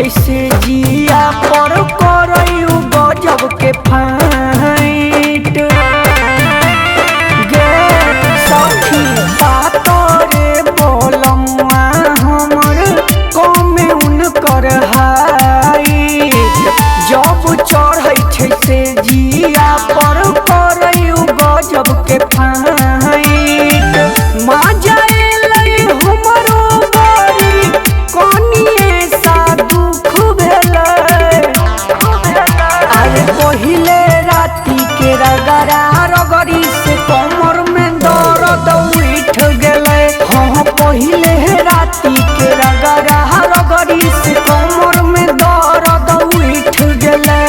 छै से जिया पर करयू गजब के फाइट गे सखी पातरे बोलमुआ हमर कमे उनकर हाइट जब चढ़ै छै से जिया पर करयू गजब के फाइट माजा एलै हमरो बड़ी कनिए सा दुख भेलै अरे पहिले राती के रगड़ा रगड़ी से कमर में दर्द उठ गेलै हाँ पहिले राती के रगड़ा रगड़ी से कमर में दर्द उठ गेलै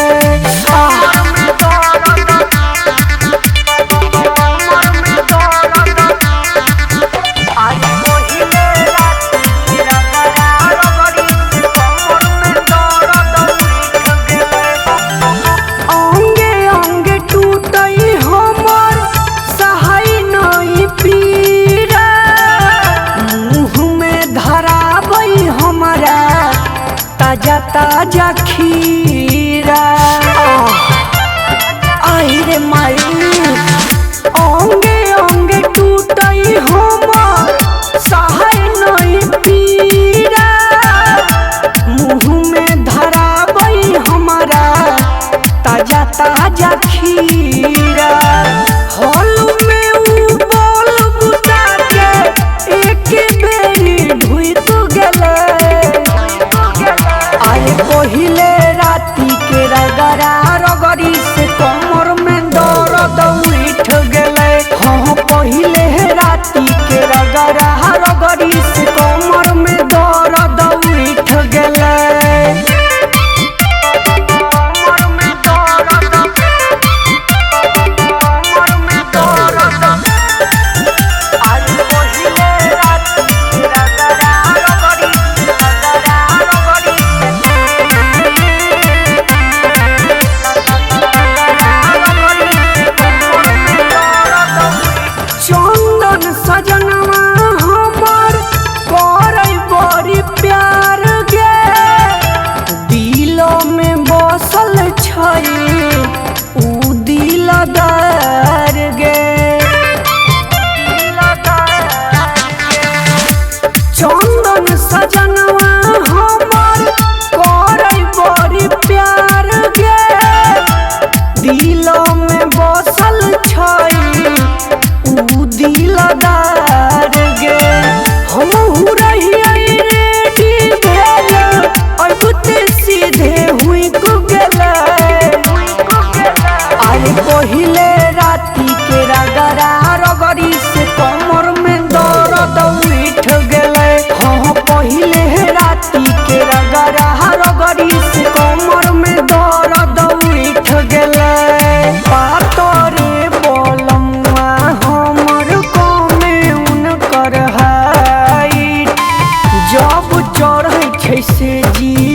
ताजा ताजा खीरा आई रे माई अंगे अंगे टूटई हमर सहाय नहीं पीरा मुँह में धराबई हमारा ताजा ताजा खीरा हॉल में उबल बुता के एक बेरी ढुक गेलै अरे पहिले राती के रगड़ा रगड़ी से कमर में दर्द उठ गेलै हाँ पहिले राती के रगड़ा रगड़ी से कमर में दर्द उठ गेलै सजनवा हमर करे बड़ी प्यार गे दिलो में बसल छै उ दिलदार गे चंदन सजनवा हमर करे बड़ी प्यार गे दिलो में बसल छै उ दिलदार गे हमहू रहियै रेडी भेल अबते सीधे हुइक गेलै अरे पहिले राती के रगड़ा रगड़ी से कमर में दर्द उठ गेलै हाँ पहिले राती के रगड़ा रगड़ी से कमर में दर्द उठ गेलै पातरे बोलमुआ हमर कमे उनकर हाइट जब चढ़ै छै से जी